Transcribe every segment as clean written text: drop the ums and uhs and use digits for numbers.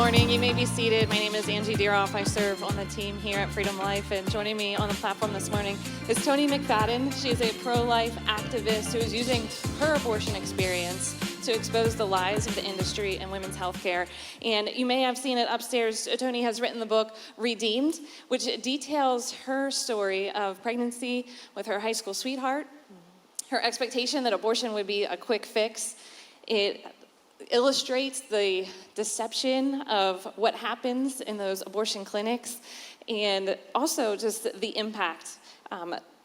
morning. You may be seated. My name is Angie Dearolf. I serve on the team here at Freedom Life. And joining me on the platform this morning is Toni McFadden. She is a pro-life activist who is using her abortion experience to expose the lies of the industry and women's health care. And you may have seen it upstairs. Toni has written the book Redeemed, which details her story of pregnancy with her high school sweetheart, her expectation that abortion would be a quick fix. It illustrates the deception of what happens in those abortion clinics, and also just the impact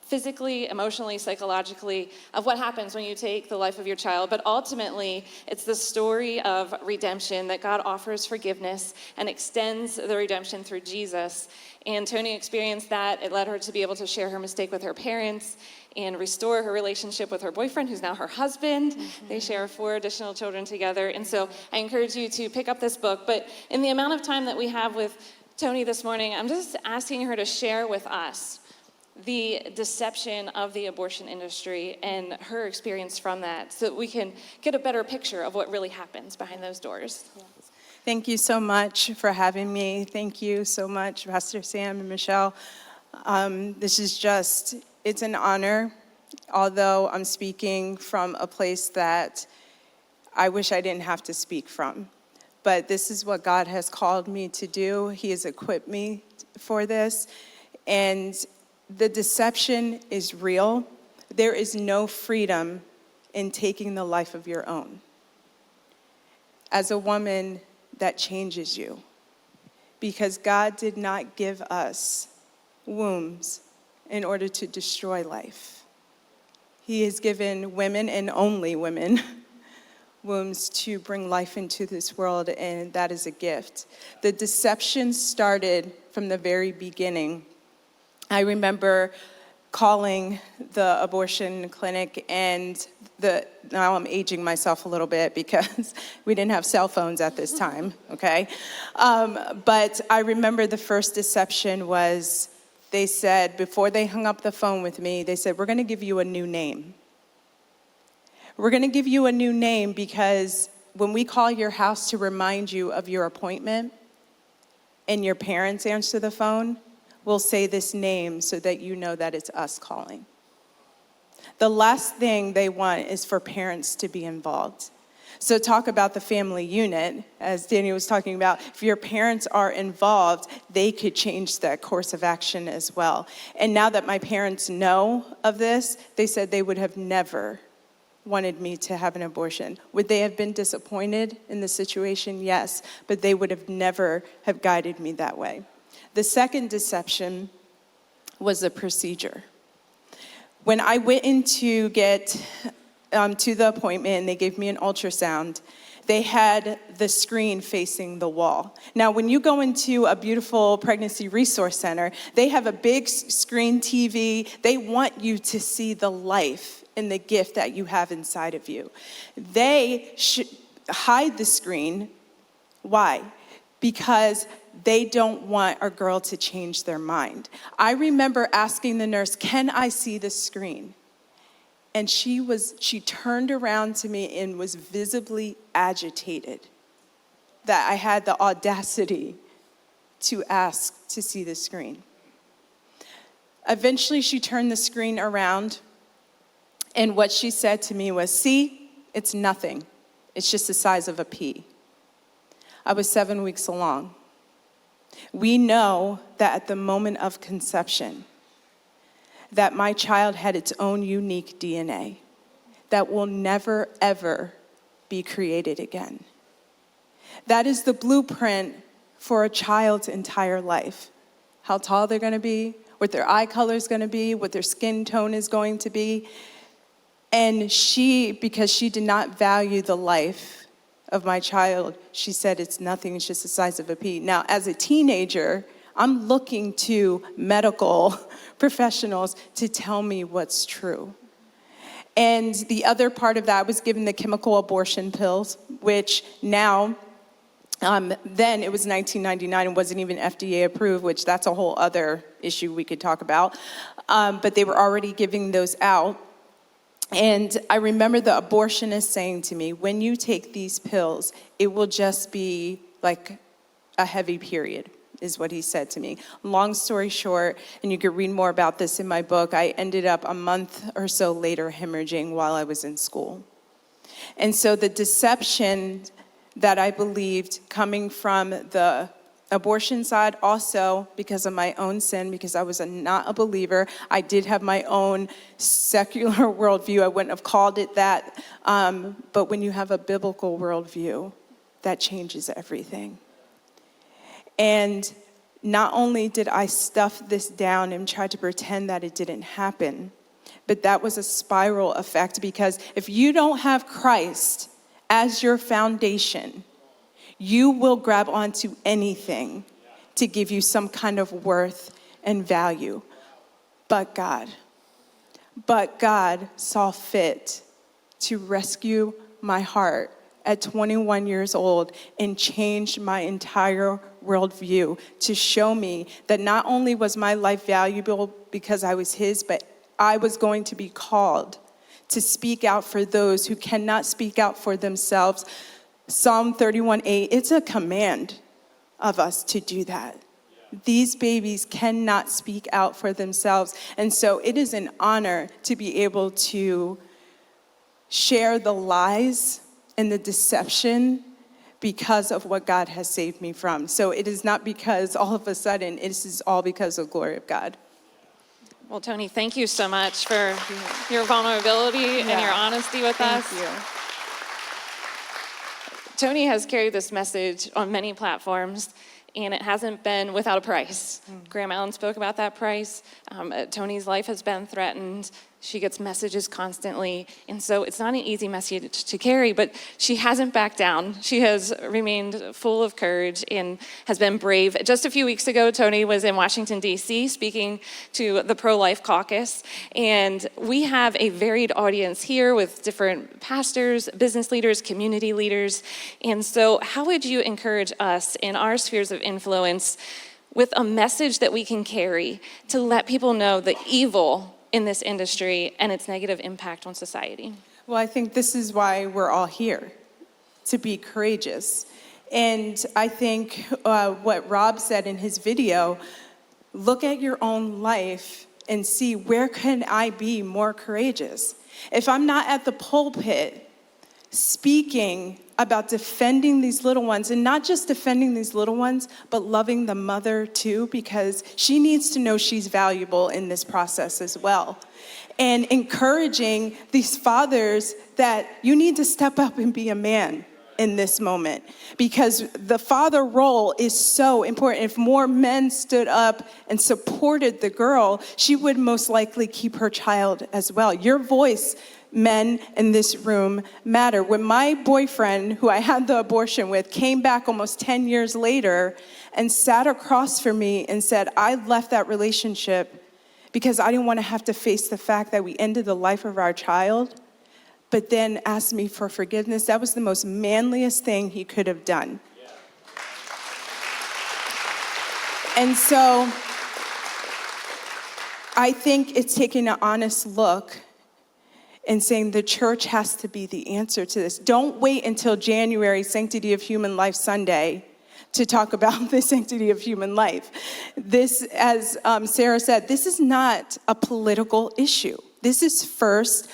physically, emotionally, psychologically, of what happens when you take the life of your child. But ultimately, it's the story of redemption, that God offers forgiveness and extends the redemption through Jesus. And Toni experienced that. It led her to be able to share her mistake with her parents and restore her relationship with her boyfriend, who's now her husband. Mm-hmm. They share 4 additional children together. And so I encourage you to pick up this book. But in the amount of time that we have with Toni this morning, I'm just asking her to share with us the deception of the abortion industry and her experience from that, so that we can get a better picture of what really happens behind those doors. Yes. Thank you so much for having me. Thank you so much, Pastor Sam and Michelle. It's an honor, although I'm speaking from a place that I wish I didn't have to speak from. But this is what God has called me to do. He has equipped me for this. And the deception is real. There is no freedom in taking the life of your own. As a woman, that changes you, because God did not give us wombs in order to destroy life. He has given women, and only women, wombs to bring life into this world, and that is a gift. The deception started from the very beginning. I remember calling the abortion clinic, and now I'm aging myself a little bit because we didn't have cell phones at this time, okay? But I remember the first deception was, they said, before they hung up the phone with me, they said, we're gonna give you a new name. We're gonna give you a new name because when we call your house to remind you of your appointment and your parents answer the phone, we'll say this name so that you know that it's us calling. The last thing they want is for parents to be involved. So talk about the family unit, as Danny was talking about. If your parents are involved, they could change that course of action as well. And now that my parents know of this, they said they would have never wanted me to have an abortion. Would they have been disappointed in the situation? Yes, but they would have never have guided me that way. The second deception was the procedure. When I went in to get to the appointment and they gave me an ultrasound, they had the screen facing the wall. Now, when you go into a beautiful pregnancy resource center, they have a big screen TV. They want you to see the life and the gift that you have inside of you. They should hide the screen. Why? Because they don't want a girl to change their mind. I remember asking the nurse, can I see the screen? And she turned around to me and was visibly agitated that I had the audacity to ask to see the screen. Eventually, she turned the screen around, and what she said to me was, see, it's nothing. It's just the size of a pea. I was 7 weeks along. We know that at the moment of conception, that my child had its own unique DNA that will never, ever be created again. That is the blueprint for a child's entire life. How tall they're gonna be, what their eye color is gonna be, what their skin tone is going to be. And because she did not value the life of my child, she said it's nothing, it's just the size of a pea. Now, as a teenager, I'm looking to medical professionals to tell me what's true. And the other part of that, I was given the chemical abortion pills, which now, then it was 1999 and wasn't even FDA approved, which that's a whole other issue we could talk about. But they were already giving those out. And I remember the abortionist saying to me, when you take these pills, it will just be like a heavy period, is what he said to me. Long story short, and you can read more about this in my book, I ended up a month or so later hemorrhaging while I was in school. And so the deception that I believed coming from the abortion side, also because of my own sin, because I was not a believer. I did have my own secular worldview. I wouldn't have called it that. But when you have a biblical worldview, that changes everything. And not only did I stuff this down and try to pretend that it didn't happen, but that was a spiral effect, because if you don't have Christ as your foundation, you will grab onto anything to give you some kind of worth and value. But God saw fit to rescue my heart at 21 years old and changed my entire worldview to show me that not only was my life valuable because I was his, but I was going to be called to speak out for those who cannot speak out for themselves. Psalm 31:8, it's a command of us to do that. These babies cannot speak out for themselves. And so it is an honor to be able to share the lies and the deception because of what God has saved me from. So it is not because all of a sudden, it is all because of the glory of God. Well, Toni, thank you so much for your vulnerability and your honesty with us. Thank you. Toni has carried this message on many platforms, and it hasn't been without a price. Graham Allen spoke about that price. Toni's life has been threatened. She gets messages constantly, and so it's not an easy message to carry, but she hasn't backed down. She has remained full of courage and has been brave. Just a few weeks ago, Toni was in Washington, D.C., speaking to the pro-life caucus, and we have a varied audience here with different pastors, business leaders, community leaders, and so how would you encourage us in our spheres of influence with a message that we can carry to let people know the evil in this industry and its negative impact on society? Well, I think this is why we're all here, to be courageous. And I think what Rob said in his video, look at your own life and see, where can I be more courageous? If I'm not at the pulpit speaking about defending these little ones, and not just defending these little ones, but loving the mother too, because she needs to know she's valuable in this process as well. And encouraging these fathers that you need to step up and be a man in this moment, because the father role is so important. If more men stood up and supported the girl, she would most likely keep her child as well. Your voice, men in this room, matter. When my boyfriend, who I had the abortion with, came back almost 10 years later and sat across from me and said, I left that relationship because I didn't want to have to face the fact that we ended the life of our child, but then asked me for forgiveness, that was the most manliest thing he could have done. And so I think it's taking an honest look and saying the church has to be the answer to this. Don't wait until January, Sanctity of Human Life Sunday, to talk about the sanctity of human life. This, as Sarah said, this is not a political issue. This is first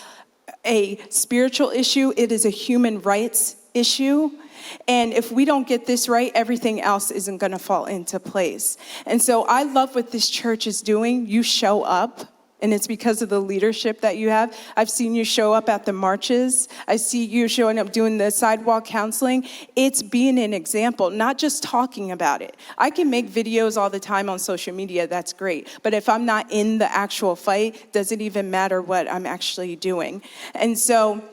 a spiritual issue. It is a human rights issue. And if we don't get this right, everything else isn't going to fall into place. And so I love what this church is doing. You show up. And it's because of the leadership that you have. I've seen you show up at the marches. I see you showing up doing the sidewalk counseling. It's being an example, not just talking about it. I can make videos all the time on social media, that's great. But if I'm not in the actual fight, does it even matter what I'm actually doing? And so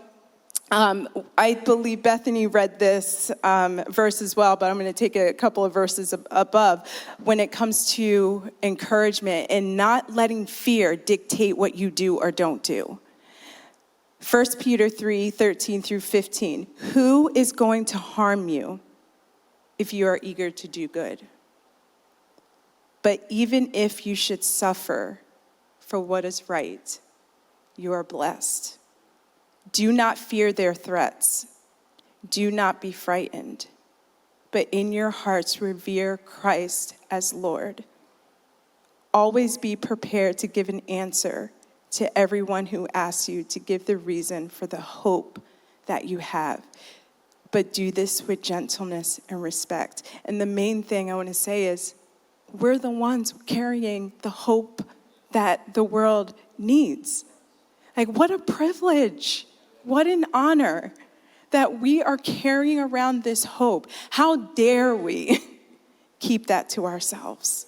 I believe Bethany read this verse as well, but I'm going to take a couple of verses above when it comes to encouragement and not letting fear dictate what you do or don't do. 1 Peter 3:13-15. Who is going to harm you if you are eager to do good? But even if you should suffer for what is right, you are blessed. Do not fear their threats. Do not be frightened, but in your hearts revere Christ as Lord. Always be prepared to give an answer to everyone who asks you to give the reason for the hope that you have. But do this with gentleness and respect. And the main thing I want to say is, we're the ones carrying the hope that the world needs. Like, what a privilege, what an honor that we are carrying around this hope. How dare we keep that to ourselves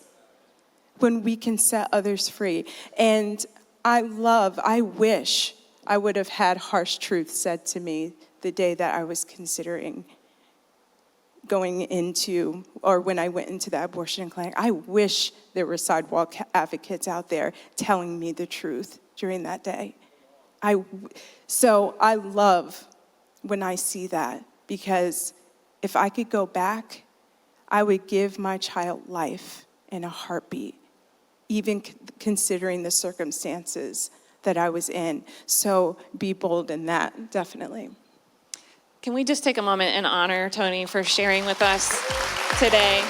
when we can set others free? And I wish I would have had harsh truth said to me the day that I was considering going into, or when I went into the abortion clinic. I wish there were sidewalk advocates out there telling me the truth during that day. So I love when I see that, because if I could go back, I would give my child life in a heartbeat, even considering the circumstances that I was in. So be bold in that, definitely. Can we just take a moment and honor Toni for sharing with us today?